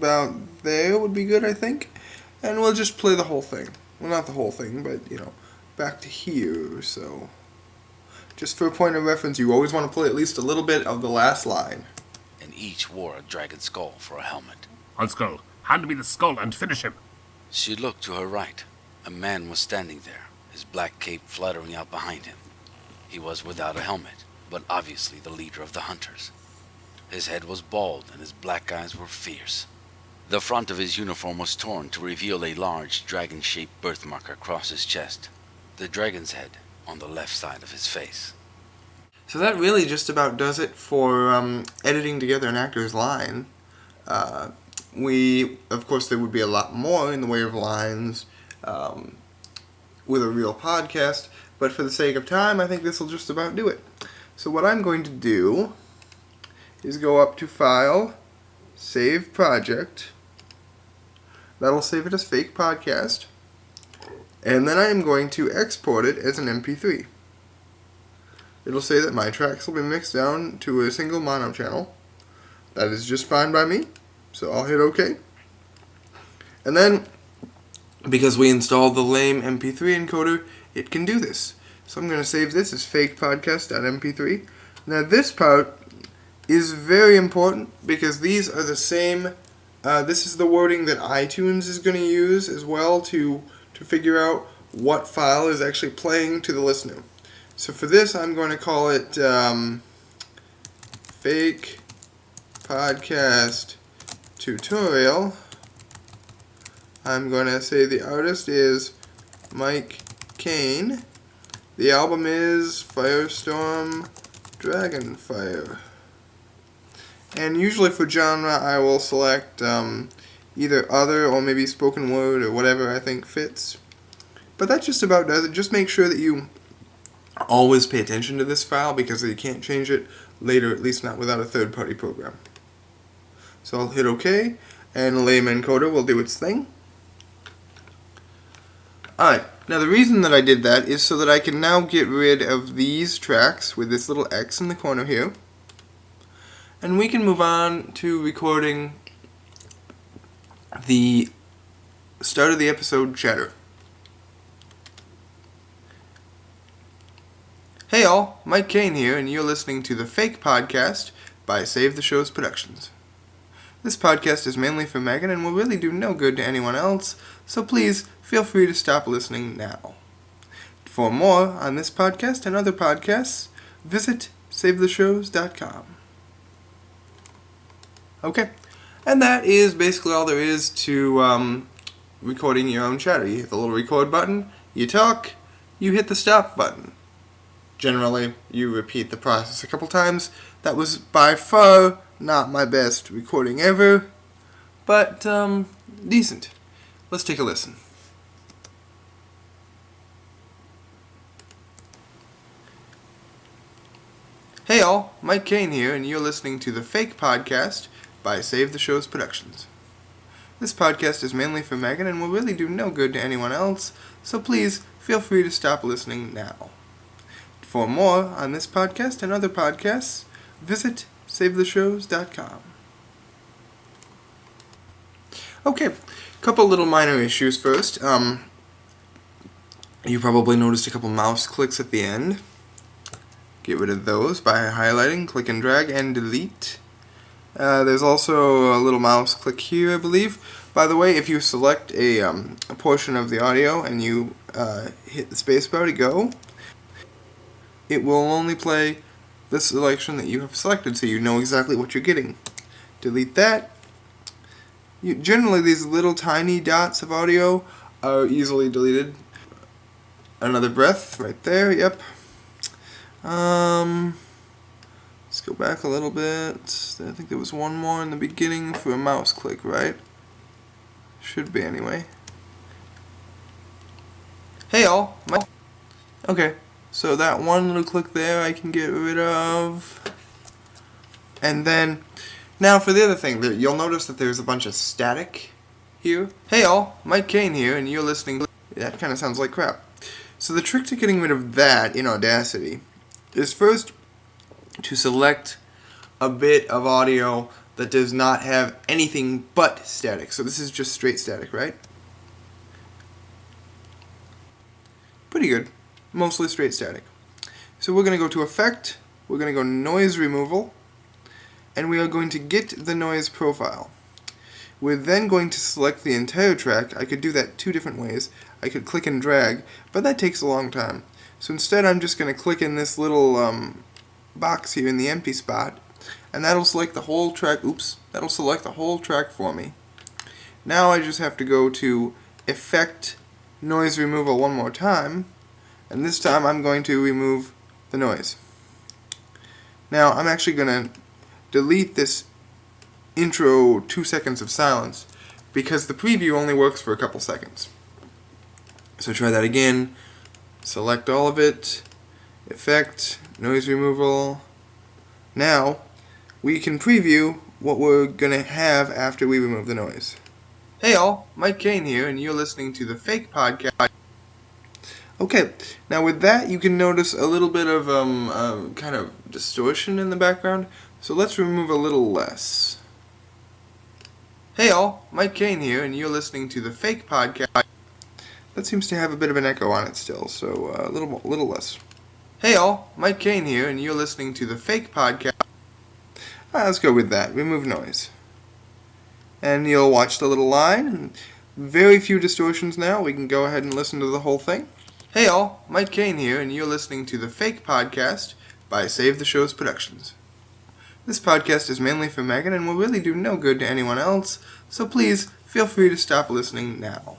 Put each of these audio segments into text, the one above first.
about there would be good, I think. And we'll just play the whole thing. Well, not the whole thing, but, back to here, so... Just for a point of reference, you always want to play at least a little bit of the last line. And each wore a dragon skull for a helmet. On skull, hand me the skull and finish him. She looked to her right. A man was standing there, his black cape fluttering out behind him. He was without a helmet, but obviously the leader of the hunters. His head was bald and his black eyes were fierce. The front of his uniform was torn to reveal a large dragon-shaped birthmark across his chest. The dragon's head on the left side of his face. So that really just about does it for editing together an actor's line. Of course, there would be a lot more in the way of lines with a real podcast, but for the sake of time, I think this will just about do it. So what I'm going to do is go up to File, Save Project. That'll save it as Fake Podcast. And then I am going to export it as an MP3. It'll say that my tracks will be mixed down to a single mono channel. That is just fine by me, so I'll hit OK. And then, because we installed the lame MP3 encoder, it can do this. So I'm going to save this as fakepodcast.mp3. Now this part is very important because these are the same, this is the wording that iTunes is going to use as well to figure out what file is actually playing to the listener. So for this, I'm going to call it Fake Podcast Tutorial. I'm going to say the artist is Mike Kane. The album is Firestorm Dragonfire. And usually for genre, I will select either other or maybe spoken word or whatever I think fits. But that just about does it. Just make sure that you always pay attention to this file because you can't change it later, at least not without a third-party program. So I'll hit OK, and Lame Encoder will do its thing. Alright, now the reason that I did that is so that I can now get rid of these tracks with this little X in the corner here. And we can move on to recording the start of the episode chatter. Hey all, Mike Kane here, and you're listening to the Fake Podcast by Save the Shows Productions. This podcast is mainly for Megan and will really do no good to anyone else, so please feel free to stop listening now. For more on this podcast and other podcasts, visit savetheshows.com. Okay, and that is basically all there is to recording your own chatter. You hit the little record button, you talk, you hit the stop button. Generally, you repeat the process a couple times. That was by far not my best recording ever, but decent. Let's take a listen. Hey all, Mike Kane here, and you're listening to the Fake Podcast by Save the Shows Productions. This podcast is mainly for Megan and will really do no good to anyone else, so please feel free to stop listening now. For more on this podcast and other podcasts, visit savetheshows.com. Okay, couple little minor issues first. You probably noticed a couple mouse clicks at the end. Get rid of those by highlighting, click and drag, and delete. There's also a little mouse click here, I believe. By the way, if you select a portion of the audio and you hit the spacebar to go, it will only play the selection that you have selected, so you know exactly what you're getting. Delete that. Generally, these little tiny dots of audio are easily deleted. Another breath right there, yep. Let's go back a little bit. I think there was one more in the beginning for a mouse click, right? Should be anyway. Hey all. Okay, so that one little click there I can get rid of. And then, now for the other thing, you'll notice that there's a bunch of static here. Hey all, Mike Kane here, and you're listening. That kind of sounds like crap. So the trick to getting rid of that in Audacity is first to select a bit of audio that does not have anything but static. So this is just straight static, right? Pretty good. Mostly straight static. So we're going to go to Effect, we're going to go Noise Removal, and we are going to get the noise profile. We're then going to select the entire track. I could do that two different ways. I could click and drag, but that takes a long time. So instead I'm just going to click in this little box here in the empty spot, and that'll select the whole track. Oops, that'll select the whole track for me. Now I just have to go to Effect, Noise Removal one more time, and this time I'm going to remove the noise. Now I'm actually going to delete this intro 2 seconds of silence because the preview only works for a couple seconds. So try that again. Select all of it. Effect, Noise Removal. Now we can preview what we're going to have after we remove the noise. Hey all, Mike Kane here, and you're listening to the Fake Podcast. Okay, now with that you can notice a little bit of kind of distortion in the background, so let's remove a little less. Hey all, Mike Kane here, and you're listening to the Fake Podcast. That seems to have a bit of an echo on it still, so a little less. Hey all, Mike Kane here, and you're listening to the Fake Podcast. Let's go with that. Remove noise. And you'll watch the little line. Very few distortions now. We can go ahead and listen to the whole thing. Hey all, Mike Kane here, and you're listening to the Fake Podcast by Save the Shows Productions. This podcast is mainly for Megan and will really do no good to anyone else, so please feel free to stop listening now.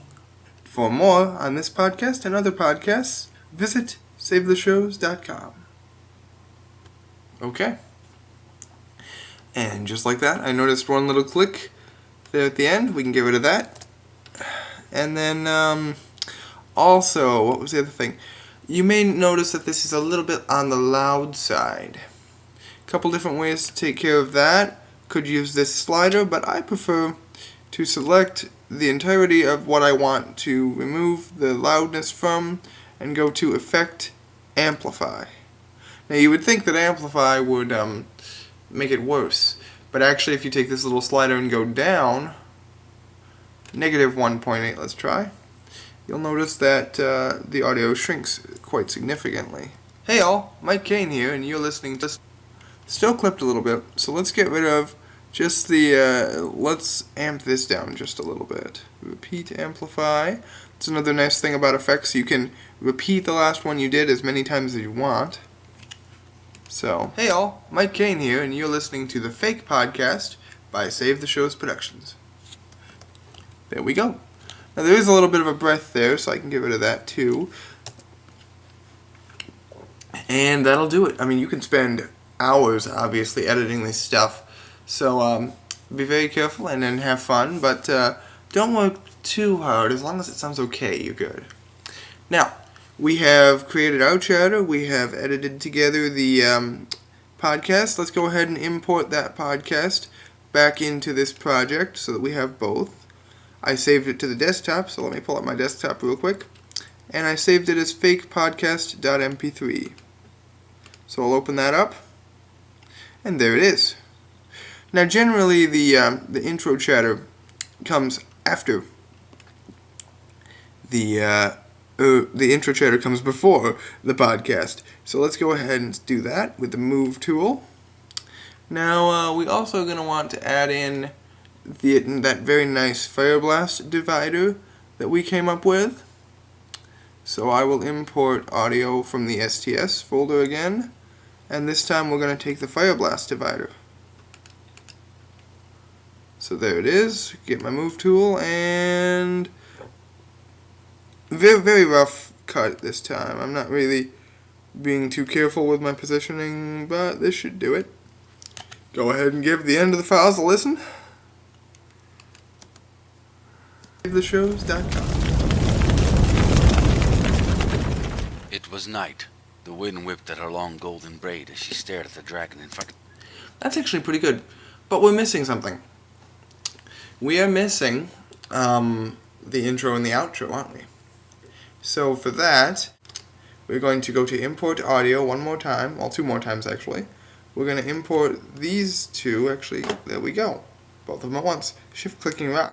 For more on this podcast and other podcasts, visit savetheshows.com. Okay. And just like that, I noticed one little click there at the end. We can get rid of that. And then, also, what was the other thing? You may notice that this is a little bit on the loud side. A couple different ways to take care of that. Could use this slider, but I prefer to select the entirety of what I want to remove the loudness from and go to Effect, Amplify. Now you would think that Amplify would make it worse, but actually if you take this little slider and go down, -1.8, let's try, you'll notice that the audio shrinks quite significantly. Hey all, Mike Kane here, and you're listening to... Still clipped a little bit, so let's get rid of just the, let's amp this down just a little bit. Repeat, amplify. It's another nice thing about effects. You can repeat the last one you did as many times as you want. So, hey all, Mike Kane here, and you're listening to the Fake Podcast by Save the Shows Productions. There we go. Now there is a little bit of a breath there, so I can get rid of that too. And that'll do it. I mean, you can spend hours, obviously, editing this stuff. So, be very careful and then have fun, but don't work too hard. As long as it sounds okay, you're good. Now, we have created our chatter. We have edited together the podcast. Let's go ahead and import that podcast back into this project so that we have both. I saved it to the desktop, so let me pull up my desktop real quick. And I saved it as fakepodcast.mp3. So I'll open that up. And there it is. Now, generally, the intro chatter comes after the intro chatter comes before the podcast. So let's go ahead and do that with the Move tool. Now, we also going to want to add in that very nice Fireblast divider that we came up with. So I will import audio from the STS folder again. And this time we're going to take the Fireblast divider. So there it is. Get my Move tool, and very, very rough cut this time. I'm not really being too careful with my positioning, but this should do it. Go ahead and give the end of the files a listen. savetheshows.com. It was night. The wind whipped at her long golden braid as she stared at the dragon in front. That's actually pretty good, but we're missing something. We are missing the intro and the outro, aren't we? So for that, we're going to go to import audio one more time, well, two more times actually. we're going to import these two. Actually, there we go. Both of them at once. Shift-clicking rock.